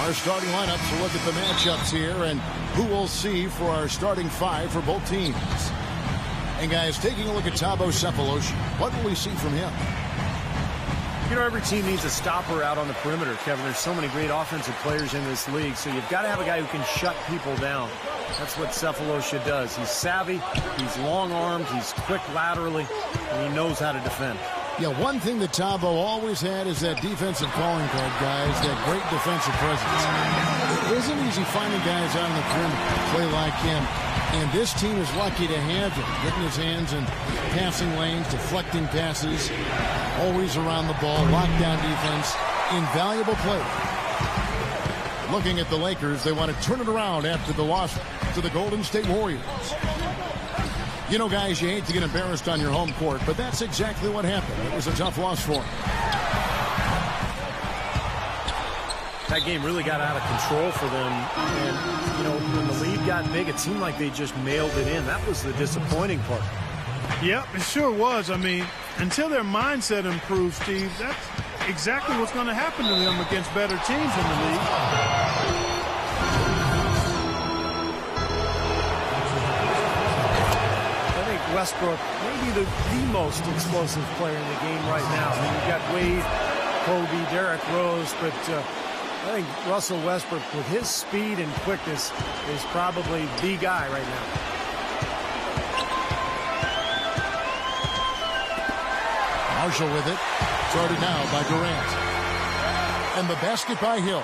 Our starting lineups will look at the matchups here and who we'll see for our starting five for both teams. And guys, taking a look at Thabo Sefolosha, what will we see from him? You know, every team needs a stopper out on the perimeter, Kevin. There's so many great offensive players in this league, so you've got to have a guy who can shut people down. That's what Sefolosha does. He's savvy, he's long-armed, he's quick laterally, and he knows how to defend. Yeah, one thing that Thabo always had is that defensive calling card, guys, that great defensive presence. It isn't easy finding guys out on the perimeter who play like him, and this team is lucky to have him, getting his hands in passing lanes, deflecting passes, always around the ball, lockdown defense, invaluable play. Looking at the Lakers, they want to turn it around after the loss to the Golden State Warriors. You know, guys, you hate to get embarrassed on your home court, but that's exactly what happened. It was a tough loss for them. That game really got out of control for them. And, you know, when the lead got big, it seemed like they just mailed it in. That was the disappointing part. Yep, it sure was. I mean, until their mindset improves, Steve, that's exactly what's going to happen to them against better teams in the league. Westbrook, maybe the most explosive player in the game right now. I mean, you've got Wade, Kobe, Derrick Rose, but I think Russell Westbrook, with his speed and quickness, is probably the guy right now. Marshall with it. Started now by Durant. And the basket by Hill.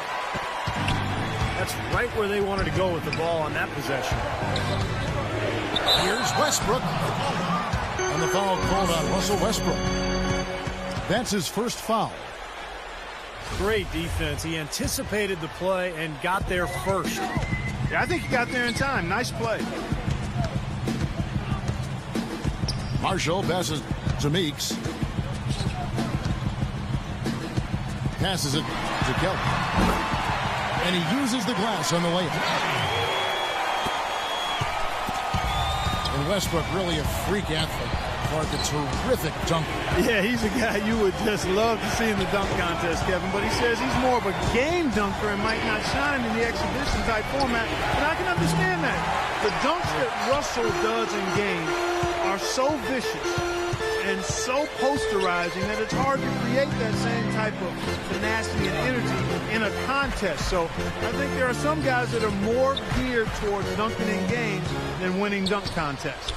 That's right where they wanted to go with the ball on that possession. Here's Westbrook. And the foul called on Russell Westbrook. That's his first foul. Great defense. He anticipated the play and got there first. Yeah, I think he got there in time. Nice play. Marshall passes to Meeks. Passes it to Kelly. And he uses the glass on the layup. And Westbrook, really a freak athlete. Clark, a terrific dunker. Yeah, he's a guy you would just love to see in the dunk contest, Kevin. But he says he's more of a game dunker and might not shine in the exhibition type format. And I can understand that. The dunks that Russell does in games are so vicious and so posterizing that it's hard to create that same type of tenacity and energy in a contest. So I think there are some guys that are more geared towards dunking in games than winning dunk contests.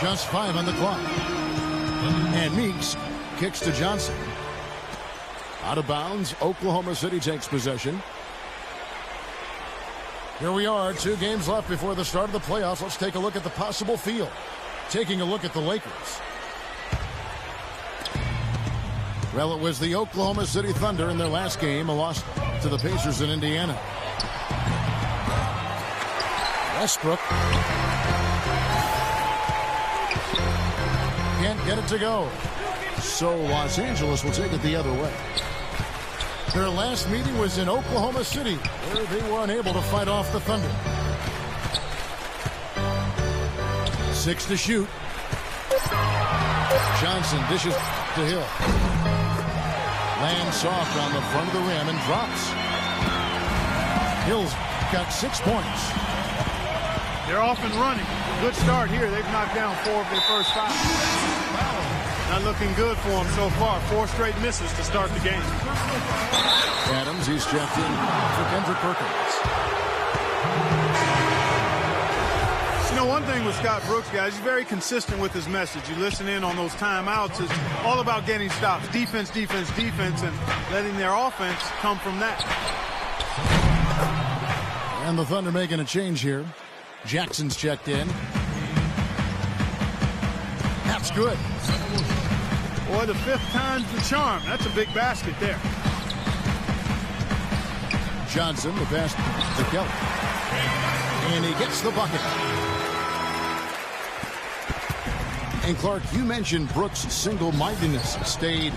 Just 5 on the clock. And Meeks kicks to Johnson. Out of bounds, Oklahoma City takes possession. Here we are, 2 games left before the start of the playoffs. Let's take a look at the possible field. Taking a look at the Lakers. Well, it was the Oklahoma City Thunder in their last game, a loss to the Pacers in Indiana. Westbrook can't get it to go. So Los Angeles will take it the other way. Their last meeting was in Oklahoma City, where they were unable to fight off the Thunder. 6 to shoot. Johnson dishes to Hill. Lands soft on the front of the rim and drops. Hill's got 6 points. They're off and running. Good start here. They've knocked down 4 of their first 5. Not looking good for them so far. 4 straight misses to start the game. Adams, he's checked in for Kendrick Perkins. You know, one thing with Scott Brooks, guys, he's very consistent with his message. You listen in on those timeouts. It's all about getting stops. Defense, defense, defense, and letting their offense come from that. And the Thunder making a change here. Jackson's checked in. That's good. Boy, the 5th time's the charm. That's a big basket there. Johnson, the pass to Kelly. And he gets the bucket. And Clark, you mentioned Brooks' single-mindedness stayed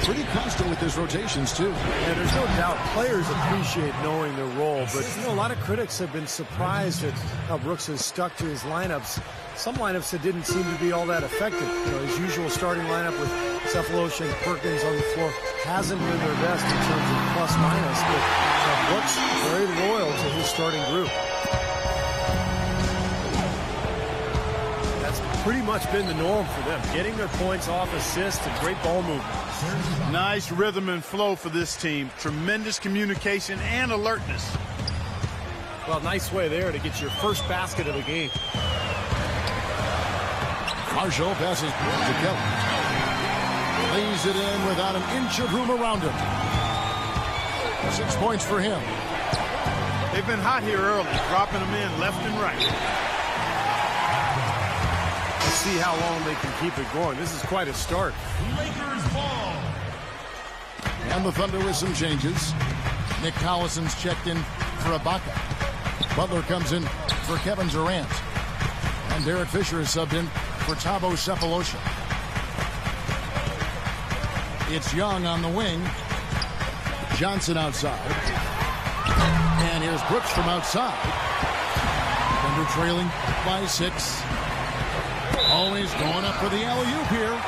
pretty constant with his rotations, too. Yeah, there's no doubt players appreciate knowing their role, but you know, a lot of critics have been surprised at how Brooks has stuck to his lineups. Some lineups that didn't seem to be all that effective. You know, his usual starting lineup with Sefolosha and Perkins on the floor. hasn't been their best in terms of plus-minus, but looks very loyal to his starting group. That's pretty much been the norm for them, getting their points off assists and great ball movement. Nice rhythm and flow for this team. Tremendous communication and alertness. Well, nice way there to get your first basket of the game. Marshall passes to Kelly. Lays it in without an inch of room around him. 6 points for him. They've been hot here early, dropping them in left and right. Let's see how long they can keep it going. This is quite a start. Lakers ball. And the Thunder with some changes. Nick Collison's checked in for Ibaka. Butler comes in for Kevin Durant. And Derek Fisher is subbed in for Thabo Sefolosha. It's Young on the wing. Johnson outside. And here's Brooks from outside. Thunder trailing by 6. Always going up for the alley-oop here.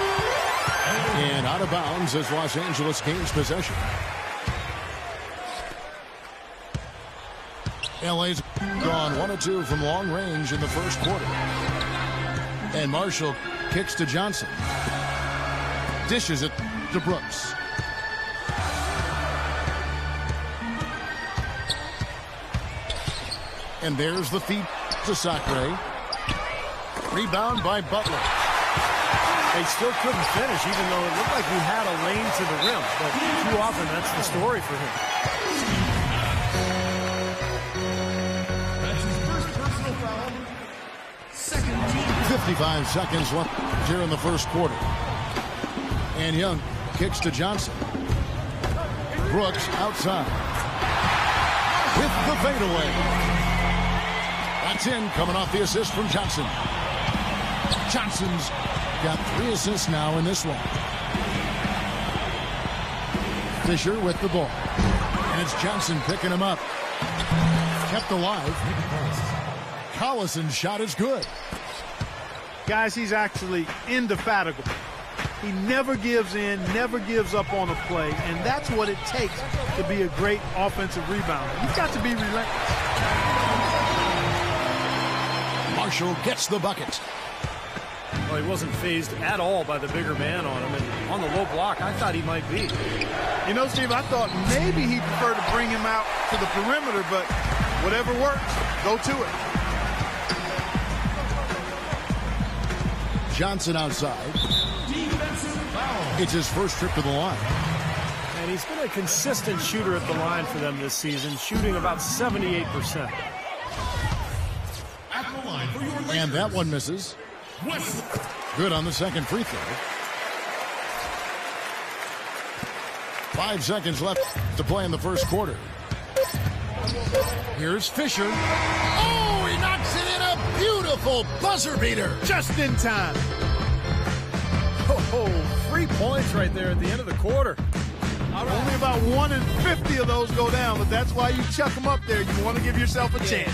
And out of bounds as Los Angeles gains possession. LA's gone 1 of 2 from long range in the first quarter. And Marshall kicks to Johnson. Dishes it to Brooks. And there's the feed to Sacre. Rebound by Butler. They still couldn't finish, even though it looked like he had a lane to the rim. But too often, that's the story for him. That's his first personal foul. Second team. 55 seconds left here in the first quarter. And Young kicks to Johnson. Brooks outside. With the fadeaway. That's in, coming off the assist from Johnson. Johnson's got 3 assists now in this one. Fisher with the ball. And it's Johnson picking him up. Kept alive. Collison's shot is good. Guys, he's actually indefatigable. He never gives in, never gives up on a play, and that's what it takes to be a great offensive rebounder. You've got to be relentless. Marshall gets the bucket. Well, he wasn't fazed at all by the bigger man on him. And on the low block, I thought he might be. You know, Steve, I thought maybe he'd prefer to bring him out to the perimeter, but whatever works, go to it. Johnson outside. It's his first trip to the line. And he's been a consistent shooter at the line for them this season, shooting about 78%. At the line for your Lakers. And that one misses. West. Good on the second free throw. 5 seconds left to play in the first quarter. Here's Fisher. Oh, he knocks it in, a beautiful buzzer beater. Just in time. Oh, 3 points right there at the end of the quarter. Only about 1 in 50 of those go down, but that's why you chuck them up there. You want to give yourself a chance.